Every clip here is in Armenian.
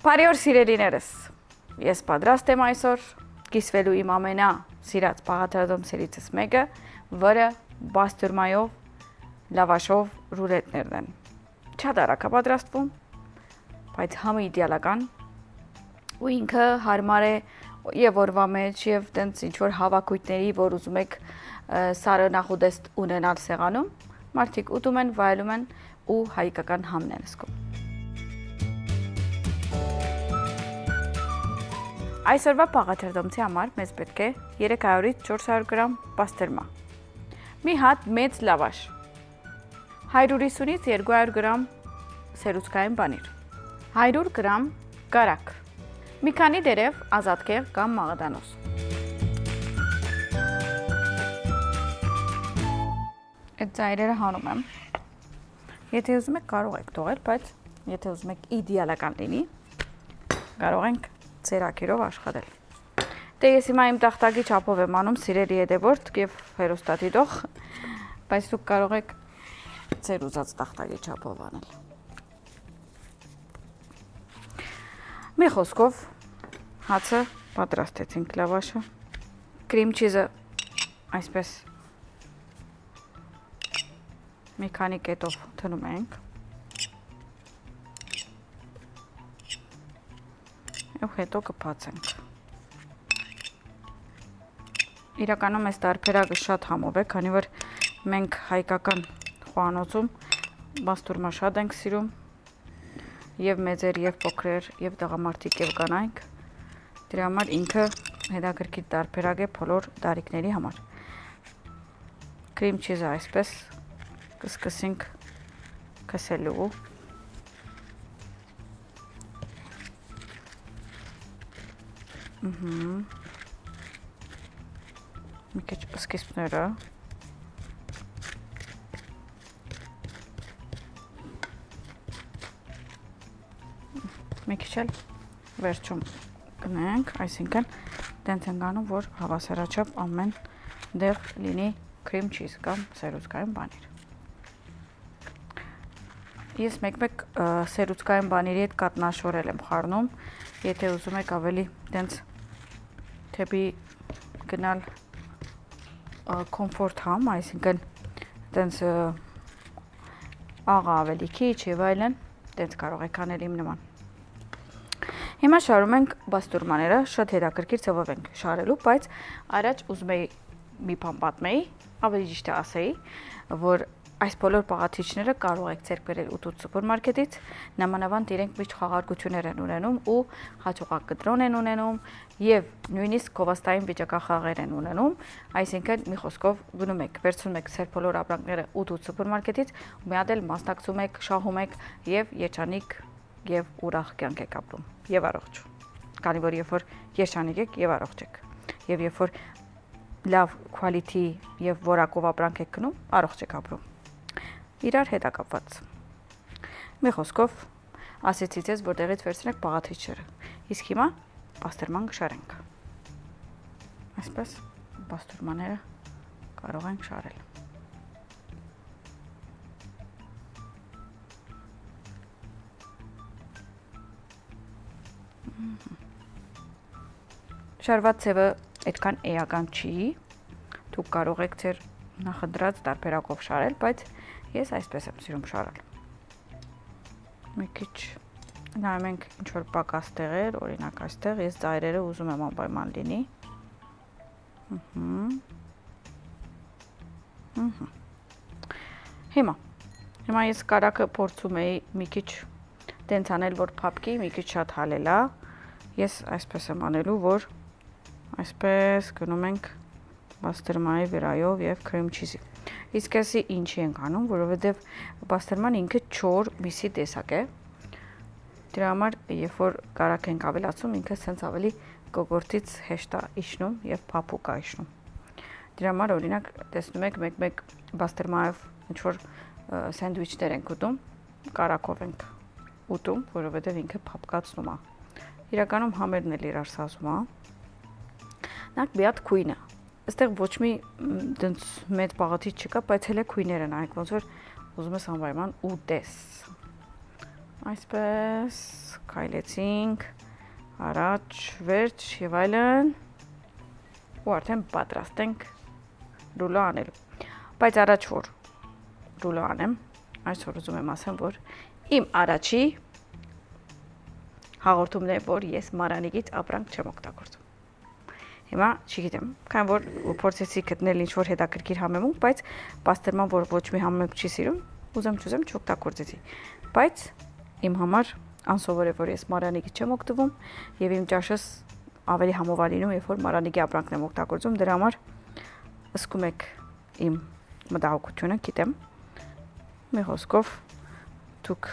Բարի օր սիրելիներս, ես պատրաստ եմ այսօր կիսվելու իմ ամենա սիրած պաղաթարադոմսերիցս մեկը, որը բաստուրմայով լավաշով ռուլետներն են։ Շատ արագ է պատրաստվում, բայց համը իդեալական ու ինքը հարմար է եւ օրվա մեջ եւ տենց ինչ որ հավաքույթների, որ ուզում եք սարը նախուդեստ ունենալ սեղանում, մարդիկ ուտում են, վայելում են ու հայկական համն են զգում։ Այսօրվա պաղաթարադոմսի համար մեզ պետք է 300-ից 400 գրամ պաստերմա, մի հատ մեծ լավաշ, 150-ից 200 գրամ սերուցքային պանիր, 100 գրամ կարակ, մի քանի դերև ազատկեղ կամ մաղադանոց։ Այդ ծայրերը հանում եմ, եթե ուզում եք կարող եք թողել, բայց եթե ուզում եք իդեալական լինի, կարող ենք ծերակիրով աշխատել։ Դե ես հիմա իմ տախտակի չափով եմ անում սիրելի հետևորդ և հեռուստադիտող, բայց դուք կարող եք ձեր ուզած տախտակի չափով անել։ Մի խոսքով հացը պատրաստեցինք լավաշը, կրիմ չիզը այսպես մի քանի կետով թնում ենք և հետո կբացենք։ Իրականում այս տարբերակը շատ համով է, քանի որ մենք հայկական խոհանոցում բաստուրմա շատ ենք սիրում, և մեծեր, և փոքրեր, և տղամարդիկ, և կանայք։ Դրա համար ինքը հետաքրքիր տարբերակ է բոլոր տարիքների համար։ Կրիմ չիզը այսպես կսկսենք քսելու։ Մի քիչ սկիզբները, մի քիչ էլ վերջում կնենք, այսինքն տենց ենք անում, որ հավասարաչափ ամեն դեղ լինի քրիմ չիզ կամ սերուցքային պանիր։ Ես մեկ-մեկ սերուցքային պանիրի հետ կատնաշորել եմ խառնում, եթե ուզում եք ավելի տենց թեպի գնալ կոմֆորտ համ, այսինքն տենց աղը ավելի քիչ և այլն, տենց կարող եք անել իմ նման։ Հիմա շարում ենք բաստուրմաները, շատ հետաքրքիր ձևով ենք շարելու, բայց առաջ ուզում էի մի բան պատմեի, ավելի ճիշտ է ասեի, որ այս բոլոր պաղաթիչները կարող եք ձեռք բերել ուտուց սուպերմարկետից, նամանավանդ իրենք միշտ խաղարկություններ են ունենում ու հաջողակ կտրոն են ունենում և նույնիսկ գովազդային վիճակախաղեր են ունենում, այսինքն մի խոսքով գնում եք, վերցնում եք ձեր բոլոր ապրանքները ուտուց սուպերմարկետից ու մի հատ էլ մասնակցում եք, շահում եք և երջանիկ և ուրախ կյանք եք ապրում և առողջ, քանի որ երբ որ երջանիկ եք և առողջ եք, և երբ որ լավ քվալիթի և որակով ապրանք եք գնում, առողջ եք ապրում։ Իրար հետ է կապված։ Մի խոսքով ասեցի ձեզ, որտեղից վերցնեք պաղաթիչները, իսկ հիմա պաստերման կշարենք։ Այսպես պաստուրմաները կարող ենք շարել։ Շարված ձևը այդքան էական չի, դուք կարող եք ձեր նախընտրած տարբերակով շարել, բայց ես այսպես եմ սիրում շարել։ Մի քիչ նայում ենք ինչ-որ պակաս տեղեր, օրինակ այստեղ, ես ծայրերը ուզում եմ անպայման լինի։ Հիմա ես կարակը փորձում էի մի քիչ տենց անել, որ փափկի, մի քիչ շատ հալելա։ Ես այսպես եմ անելու, որ այսպես գնում ենք բաստերմայի վրայով և քրիմ չիզի։ Իսկ այսի ինչի ենք անում, որովհետև բաստերման ինքը չոր միսի տեսակ է։ Դրա համար, երբ որ կարակ ենք ավելացում, ինքը սենց ավելի կոկորդից հեշտ է իջնում և փափուկ է իջնում։ Դրա համար, օրինակ, տեսնում եք մեկ-մեկ բաստերմայով ինչ-որ սենդվիչներ ենք ուտում, կարակով ենք ուտում, որովհետև ինքը փափկացնում է։ Իրականում համերն էլ իրար սազում է։ Նայեք մի հատ քույնը։ Այստեղ ոչ մի դենց մեծ պաղաթիչ չկա, բայց հենց քույները նայեք, ոնց որ ուզում ես անպայման ուտես։ Այսպես քայլեցինք առաջ, վերջ եւ այլն ու արդեն պատրաստ ենք ռուլո անելու։ Բայց առաջ որ ռուլո անեմ, այսօր ուզում եմ ասեմ, որ իմ առաջի հաղորդումն է, որ ես Մարանիկից ապրանք չեմ օգտագործում։ Հիմա չգիտեմ, քանի որ փորձեցի գտնել ինչ-որ հետաքրքիր համեմունք, բայց պաստերման, որ ոչ մի համեմունք չի սիրում, ուզեմ չօգտագործեցի։ Բայց իմ համար անսովոր է, որ ես Մարանիկից չեմ օգտվում եւ իմ ճաշս ավելի համովար լինում, երբ որ Մարանիկի ապրանքն եմ օգտագործում, դրա համար ըսկում եք իմ մտահոգությունը, գիտեմ։ Մի խոսքով դուք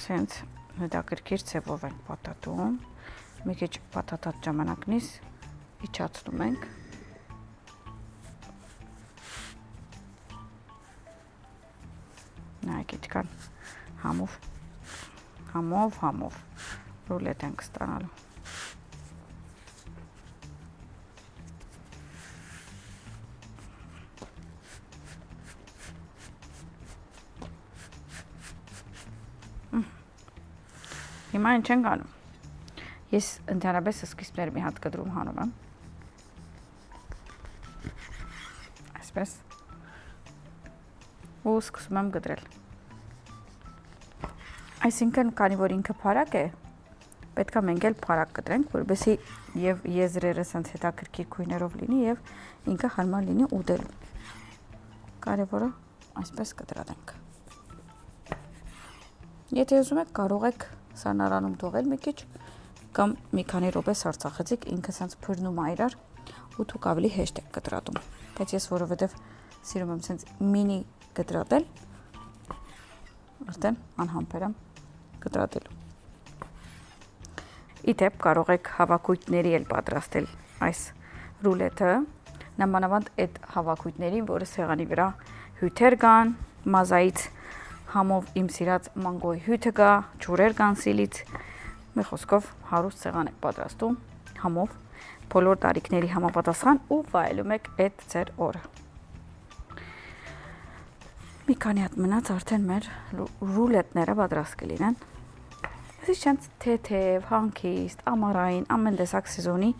սենց հետաքրքիր ցևով ենք պատատում, մի քիչ պատատած ժամանակնից իջացնում ենք։ Նայեք ինչքան համով ռուլետ ենք ստանալու։ Հիմա ինչ ենք անում։ Ես ընդհանրապես սկիզբներ մի հատ կտրում հանում եմ։ Այսպես։ Ու սկսում եմ կտրել։ Այսինքն, քանի որ ինքը փարակ է, պետք է մենք էլ փարակ կտրենք, որովհետեւ եւ եզրերը սենց հետաքրքիր քույներով լինի եւ ինքը հարմար լինի ուտելու։ Կարևորը այսպես կտրատենք։ Եթե ուզում եք, կարող եք սանարանում թողել մի քիչ կամ մի քանի րոպե սարցախեցիք, ինքը սենց փրնում է իրար ու դուք ավելի հեշտ եք կտրատում։ Բայց ես որովհետև սիրում եմ սենց մինի կտրատել, արդեն անհամբեր եմ կտրատելու։ Իդեպ կարող եք հավաքույթների էլ պատրաստել այս ռուլետը, նամանավանդ այդ հավաքույթներին, որը սեղանի վրա հյութեր կան, մազայից համով իմ սիրած մանգոյի հյութը կա, ջուրեր կան սիլից, մի խոսքով հարուստ սեղան եք պատրաստում համով, բոլոր տարիքների համապատասխան ու վայելում եք այդ ձեր օրը։ Մի քանի հատ մնաց արդեն մեր ռուլետները պատրաստ կլինեն։ Այս չանց թեթև, հանգիստ, ամառային, ամեն տեսակ սեզոնի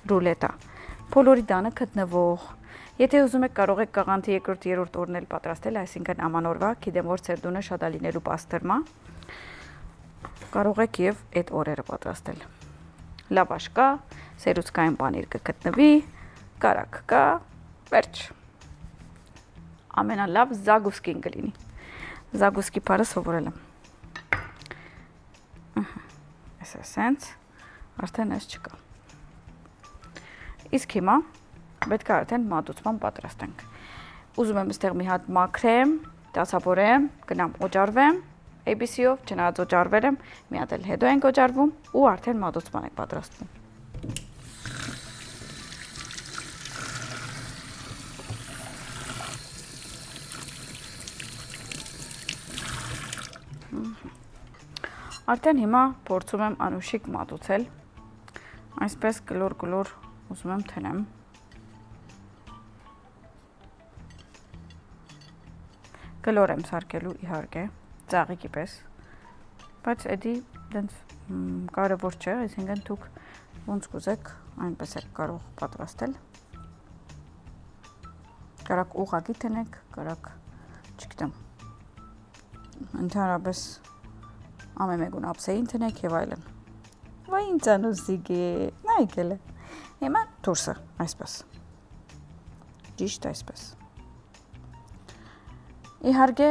ռուլետա։ Բոլորի տանը գտնվող։ Եթե ուզում եք, կարող եք կաղանթի 2-3 օրն էլ պատրաստել, այսինքն ամանորվա, գիտեմ որ ձեր տունը շատ է լինելու պաստերմա, կարող եք եւ այդ օրերը պատրաստել։ Լավաշ կա, սերուցկային պանիր կգտնվի, կարակ կա, վերջ։ Ամենալավ զագուսկին կլինի։ Զագուսկի բարը սովորել եմ։ Սենց, արդեն այս չկա։ Իսկ հիմա պետք է արդեն մատուցման պատրաստենք։ Ուզում եմ այստեղ մի հատ մաքրեմ, դասավորեմ, գնամ օճառվեմ, ABC-ով, չնայած օճառվել եմ, մի հատ էլ հետո ենք օճառվում ու արդեն մատուցման ենք պատրաստվում։ Արդեն հիմա փորձում եմ անուշիկ մատուցել, այսպես գլոր ուզում եմ թնեմ։ Գլոր եմ սարքելու իհարկե, ծաղիկի պես, բայց էդի դենց կարևոր չէ, այսինքն դուք ոնց կուզեք, այնպես եք կարող պատրաստել։ Կարակ ուղղակի թնեք, կարակ, չգիտեմ, ընդհանրապես ամեմեգուն ափսեին թնեք եւ այլն։ Վայ ինձ անուսիկ է, նայքել է։ Հիմա դուրսը, այսպես։ Ճիշտ այսպես։ Իհարկե,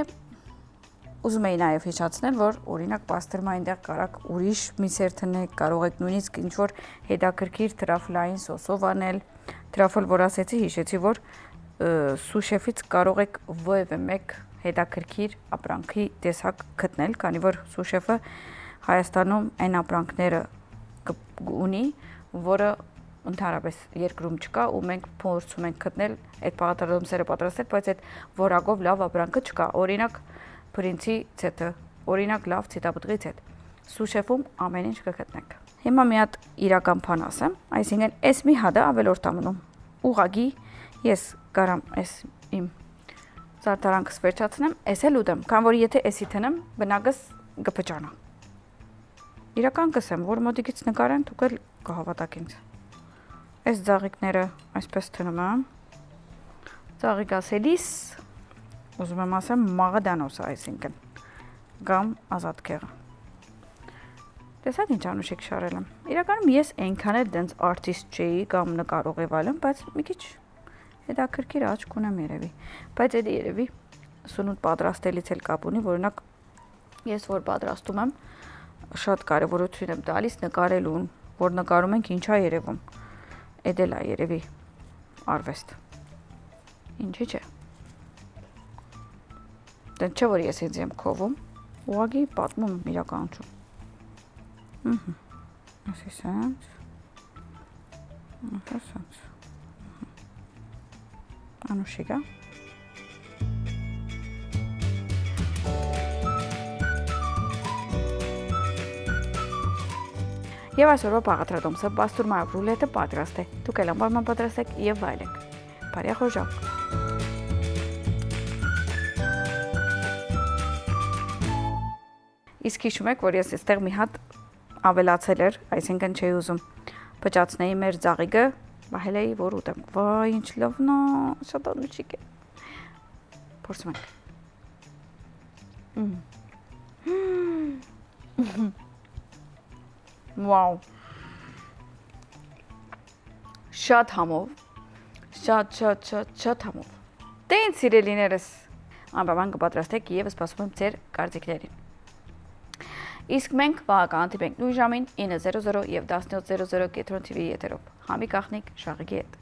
ուզում էի նաեւ հիշեցնել, որ օրինակ պաստերմա այնտեղ կարակ ուրիշ միսեր թնեք, կարող եք նույնիսկ ինչ-որ հետաքրքիր տրաֆլային սոսով անել։ Տրաֆլ, որ ասեցի, հիշեցի, որ սուշեֆից կարող եք որևէ մեկ հետաքրքիր ապրանքի տեսակ գտնել, քանի որ սուշեֆը Հայաստանում այն ապրանքները ունի, որը ընդհանրապես երկրում չկա ու մենք փորձում ենք գտնել այդ բաղադրատոմսերը պատրաստել, բայց այդ որակով լավ ապրանքը չկա։ Օրինակ բրինցի ցետը, օրինակ լավ ցետապտղի ցետ։ Սուշեֆում ամեն ինչ կգտնեք։ Հիմա մի հատ իրական բան ասեմ, այսինքն այս մի հատը ավելորդ ամնում։ Ուղագի ես կարամ այս իմ զարդարանքս վերջացնեմ, էս էլ ուտեմ, քան որ եթե էսի տնեմ, բնակս կփճանա։ Իրական կսեմ, որ մոտիկից նկարեն, դուք էլ կհավատաք ինձ։ Այս ծաղիկները այսպես թնում եմ։ Ծաղիկ ասելիս ուզում եմ ասեմ մաղադանոսը, այսինքն կամ ազատքեղը։ Տեսա՞ք ինչ անուշիկ շարել եմ։ Իրականում ես այնքան էլ դենց արտիստ չէի կամ նկարող եւ այլն, բայց մի քիչ հետաքրքիր աչք ունեմ երևի։ Բայց դա երևի սնունդ պատրաստելից էլ կապ ունի, օրինակ ես որ պատրաստում եմ, շատ կարևորություն եմ տալիս նկարելուն, որ նկարում ենք ինչա երևում։ Էդ էլ է երևի արվեստ։ Ինչի՞ չէ։ Դեն չէ որ ես ինձ եմ քովում, ուղղակի պատմում եմ իրականություն։ Ասես։ Ասես։ Անուշիկա։ Եվ այսօրվա պաղատրատոմսը բաստուրմայով ռուլետը պատրաստ է։ Դուք էլ անպայման պատրաստեք եւ վայելեք։ Բարի խոժակ։ Իսկ հիշում եք, որ ես այստեղ մի հատ ավելացել էր, այսինքն չէի ուզում փճացնեի մեր ծաղիկը, բահել էի, որ ուտեմ։ Վայ, ինչ լավն է, շատ անուշիկ է։ Փորձում ենք։ Վաու։ Շատ համով։ Շատ համով։ Դե ինձ սիրելիներս, անպայման կպատրաստեք եւ սպասում եմ ձեր կարծիքներին։ Իսկ մենք վաղական տիպենք նույն ժամին 9:00 եւ 17:00 Կետրոն TV եթերով։ Համի կախնիկ Շաղիկի հետ։